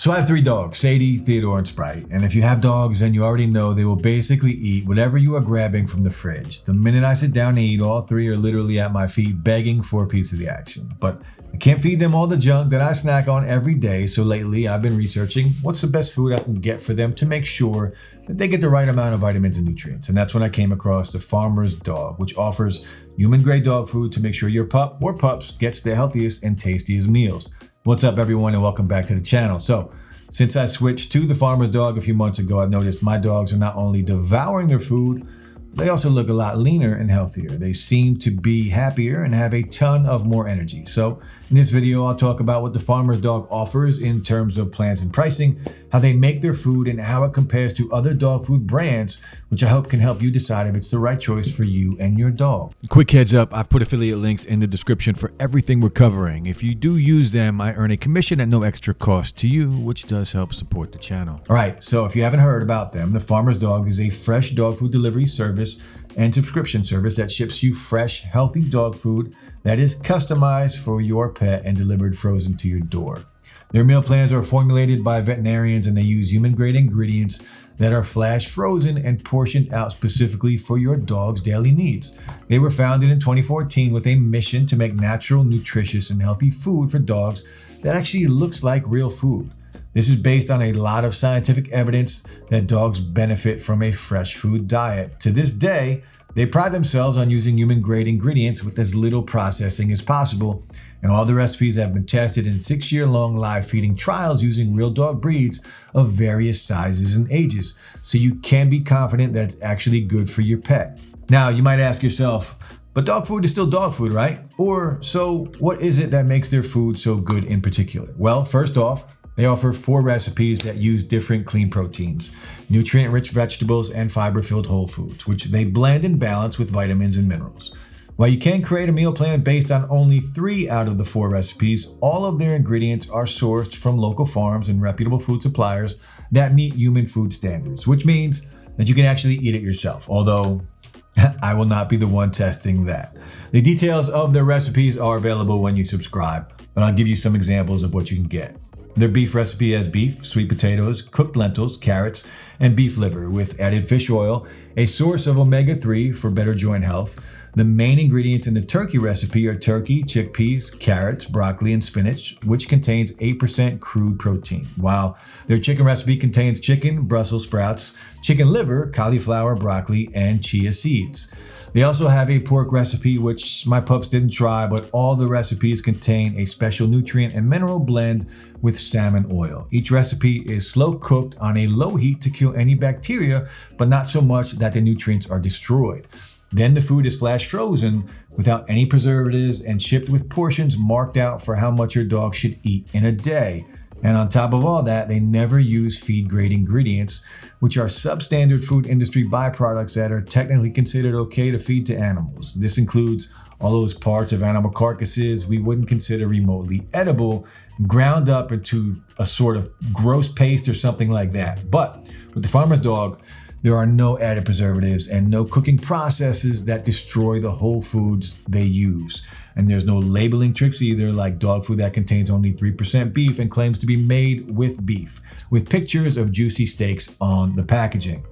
So I have 3 dogs, Sadie, Theodore, and Sprite. And if you have dogs, then you already know they will basically eat whatever you are grabbing from the fridge. The minute I sit down to eat, all 3 are literally at my feet begging for a piece of the action. But I can't feed them all the junk that I snack on every day, so lately I've been researching what's the best food I can get for them to make sure that they get the right amount of vitamins and nutrients. And that's when I came across the Farmer's Dog, which offers human-grade dog food to make sure your pup or pups gets the healthiest and tastiest meals. What's up, everyone, and welcome back to the channel. So, since I switched to the Farmer's Dog a few months ago, I've noticed my dogs are not only devouring their food, they also look a lot leaner and healthier. They seem to be happier and have a ton of more energy. So in this video, I'll talk about what the Farmer's Dog offers in terms of plans and pricing, how they make their food, and how it compares to other dog food brands, which I hope can help you decide if it's the right choice for you and your dog. Quick heads up, I've put affiliate links in the description for everything we're covering. If you do use them, I earn a commission at no extra cost to you, which does help support the channel. All right, so if you haven't heard about them, the Farmer's Dog is a fresh dog food delivery service and subscription service that ships you fresh, healthy dog food that is customized for your pet and delivered frozen to your door. Their meal plans are formulated by veterinarians, and they use human-grade ingredients that are flash frozen and portioned out specifically for your dog's daily needs. They were founded in 2014 with a mission to make natural, nutritious, and healthy food for dogs that actually looks like real food. This is based on a lot of scientific evidence that dogs benefit from a fresh food diet. To this day, they pride themselves on using human-grade ingredients with as little processing as possible, and all the recipes have been tested in 6-year-long live feeding trials using real dog breeds of various sizes and ages, so you can be confident that it's actually good for your pet. Now, you might ask yourself, but dog food is still dog food, right? Or, so what is it that makes their food so good in particular? Well, first off, they offer 4 recipes that use different clean proteins, nutrient-rich vegetables, and fiber-filled whole foods, which they blend and balance with vitamins and minerals. While you can create a meal plan based on only 3 out of the 4 recipes, all of their ingredients are sourced from local farms and reputable food suppliers that meet human food standards, which means that you can actually eat it yourself, although I will not be the one testing that. The details of their recipes are available when you subscribe, but I'll give you some examples of what you can get. Their beef recipe has beef, sweet potatoes, cooked lentils, carrots, and beef liver with added fish oil, a source of omega-3 for better joint health. The main ingredients in the turkey recipe are turkey, chickpeas, carrots, broccoli, and spinach, which contains 8% crude protein, while their chicken recipe contains chicken, Brussels sprouts, chicken liver, cauliflower, broccoli, and chia seeds. They also have a pork recipe, which my pups didn't try, but all the recipes contain a special nutrient and mineral blend with salmon oil. Each recipe is slow cooked on a low heat to kill any bacteria, but not so much that the nutrients are destroyed. Then the food is flash frozen without any preservatives and shipped with portions marked out for how much your dog should eat in a day. And on top of all that, they never use feed-grade ingredients, which are substandard food industry byproducts that are technically considered okay to feed to animals. This includes all those parts of animal carcasses we wouldn't consider remotely edible, ground up into a sort of gross paste or something like that. But with the Farmer's Dog, there are no added preservatives and no cooking processes that destroy the whole foods they use. And there's no labeling tricks either, like dog food that contains only 3% beef and claims to be made with beef, with pictures of juicy steaks on the packaging.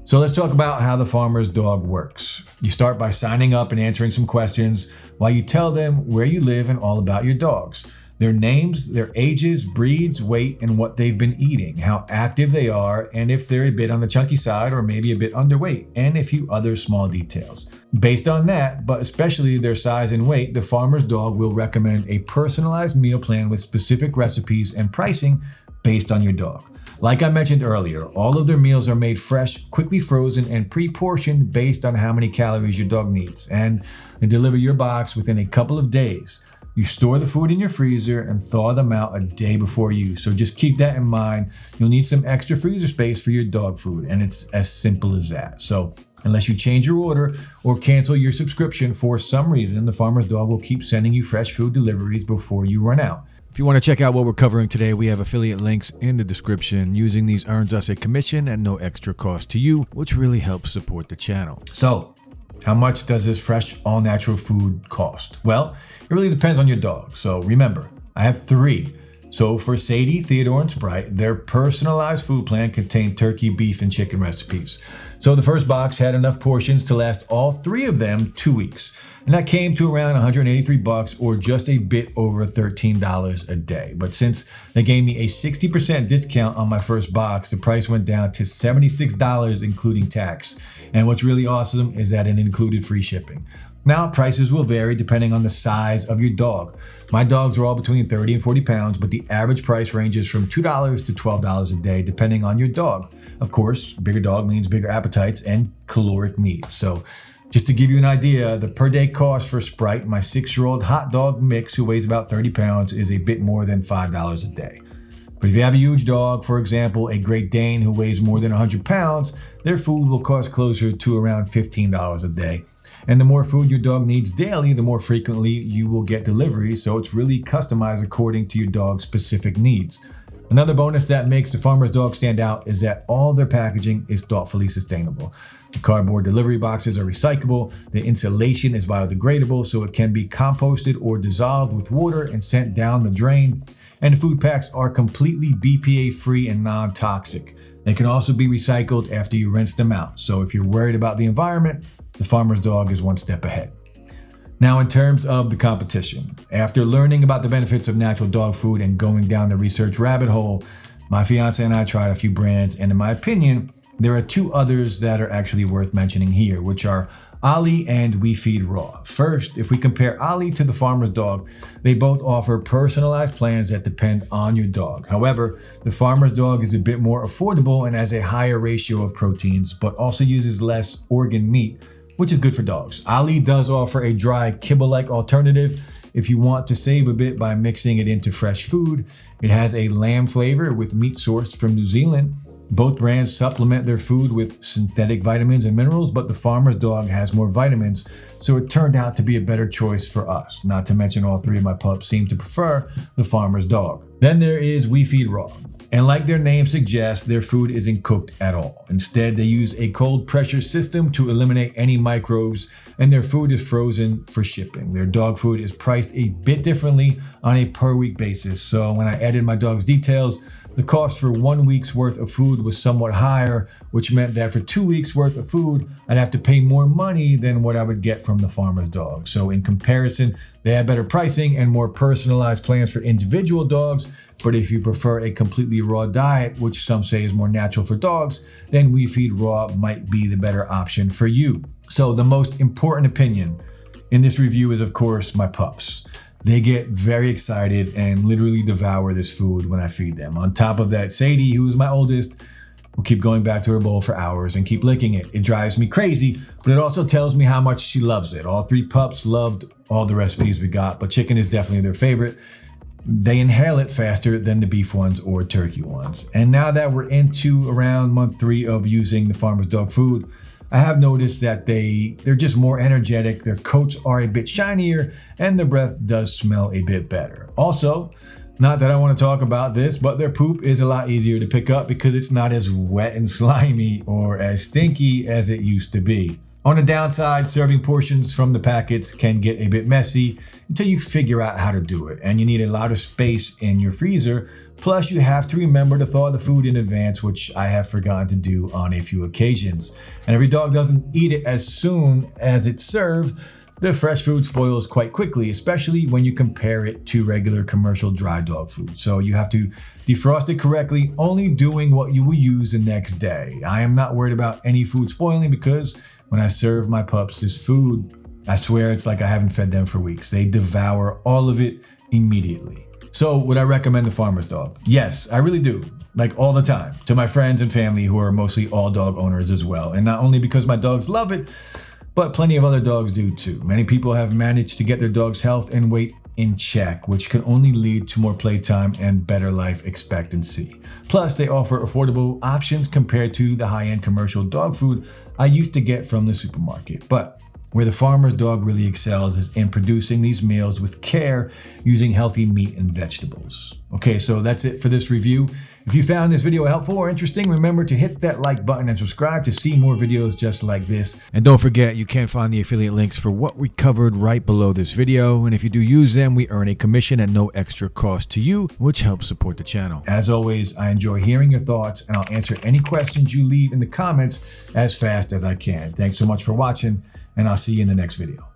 So let's talk about how the Farmer's Dog works. You start by signing up and answering some questions while you tell them where you live and all about your dogs. Their names, their ages, breeds, weight, and what they've been eating, how active they are, and if they're a bit on the chunky side or maybe a bit underweight, and a few other small details. Based on that, but especially their size and weight, the Farmer's Dog will recommend a personalized meal plan with specific recipes and pricing based on your dog. Like I mentioned earlier, all of their meals are made fresh, quickly frozen, and pre-portioned based on how many calories your dog needs, and they deliver your box within a couple of days. You store the food in your freezer and thaw them out a day before use. So just keep that in mind. You'll need some extra freezer space for your dog food, and it's as simple as that. So unless you change your order or cancel your subscription for some reason, the Farmer's Dog will keep sending you fresh food deliveries before you run out. If you want to check out what we're covering today, we have affiliate links in the description. Using these earns us a commission at no extra cost to you, which really helps support the channel. So, how much does this fresh, all-natural food cost? Well, it really depends on your dog. So remember, I have 3. So for Sadie, Theodore, and Sprite, their personalized food plan contained turkey, beef, and chicken recipes. So the first box had enough portions to last all 3 of them 2 weeks. And that came to around $183 or just a bit over $13 a day. But since they gave me a 60% discount on my first box, the price went down to $76 including tax. And what's really awesome is that it included free shipping. Now, prices will vary depending on the size of your dog. My dogs are all between 30 and 40 pounds, but the average price ranges from $2 to $12 a day, depending on your dog. Of course, bigger dog means bigger appetites and caloric needs. So just to give you an idea, the per day cost for Sprite, my 6-year-old hot dog mix who weighs about 30 pounds, is a bit more than $5 a day. But if you have a huge dog, for example, a Great Dane who weighs more than 100 pounds, their food will cost closer to around $15 a day. And the more food your dog needs daily, the more frequently you will get deliveries, so it's really customized according to your dog's specific needs. Another bonus that makes the Farmer's Dog stand out is that all their packaging is thoughtfully sustainable. The cardboard delivery boxes are recyclable, the insulation is biodegradable so it can be composted or dissolved with water and sent down the drain, and the food packs are completely BPA free and non-toxic. They can also be recycled after you rinse them out, so if you're worried about the environment, the Farmer's Dog is one step ahead. Now, in terms of the competition, after learning about the benefits of natural dog food and going down the research rabbit hole, my fiance and I tried a few brands, and in my opinion, there are 2 others that are actually worth mentioning here, which are Ollie and We Feed Raw. First, if we compare Ollie to the Farmer's Dog, they both offer personalized plans that depend on your dog. However, the Farmer's Dog is a bit more affordable and has a higher ratio of proteins, but also uses less organ meat, which is good for dogs. Ollie does offer a dry kibble-like alternative if you want to save a bit by mixing it into fresh food. It has a lamb flavor with meat sourced from New Zealand. Both brands supplement their food with synthetic vitamins and minerals, but the Farmer's Dog has more vitamins, so it turned out to be a better choice for us. Not to mention all 3 of my pups seem to prefer the Farmer's Dog. Then there is We Feed Raw. And like their name suggests, their food isn't cooked at all. Instead, they use a cold pressure system to eliminate any microbes, and their food is frozen for shipping. Their dog food is priced a bit differently on a per week basis. So when I added my dog's details, the cost for 1 week's worth of food was somewhat higher, which meant that for 2 weeks worth of food, I'd have to pay more money than what I would get from the Farmer's Dog. So in comparison, they have better pricing and more personalized plans for individual dogs. But if you prefer a completely raw diet, which some say is more natural for dogs, then We Feed Raw might be the better option for you. So the most important opinion in this review is, of course, my pups. They get very excited and literally devour this food when I feed them. On top of that, Sadie, who is my oldest, will keep going back to her bowl for hours and keep licking it. It drives me crazy, but it also tells me how much she loves it. All 3 pups loved all the recipes we got, but chicken is definitely their favorite. They inhale it faster than the beef ones or turkey ones. And now that we're into around month 3 of using the Farmer's Dog food, I have noticed that they're just more energetic, their coats are a bit shinier, and their breath does smell a bit better. Also, not that I want to talk about this, but their poop is a lot easier to pick up because it's not as wet and slimy or as stinky as it used to be. On the downside, serving portions from the packets can get a bit messy until you figure out how to do it, and you need a lot of space in your freezer. Plus, you have to remember to thaw the food in advance, which I have forgotten to do on a few occasions. And every dog doesn't eat it as soon as it's served. The fresh food spoils quite quickly, especially when you compare it to regular commercial dry dog food. So you have to defrost it correctly, only doing what you will use the next day. I am not worried about any food spoiling because when I serve my pups this food, I swear it's like I haven't fed them for weeks. They devour all of it immediately. So would I recommend the Farmer's Dog? Yes, I really do. Like all the time. To my friends and family who are mostly all dog owners as well. And not only because my dogs love it, but plenty of other dogs do too. Many people have managed to get their dog's health and weight in check, which can only lead to more playtime and better life expectancy. Plus, they offer affordable options compared to the high-end commercial dog food I used to get from the supermarket. But where the Farmer's Dog really excels is in producing these meals with care using healthy meat and vegetables. Okay, so that's it for this review. If you found this video helpful or interesting, remember to hit that like button and subscribe to see more videos just like this. And don't forget, you can find the affiliate links for what we covered right below this video. And if you do use them, we earn a commission at no extra cost to you, which helps support the channel. As always, I enjoy hearing your thoughts, and I'll answer any questions you leave in the comments as fast as I can. Thanks so much for watching, and I'll see you in the next video.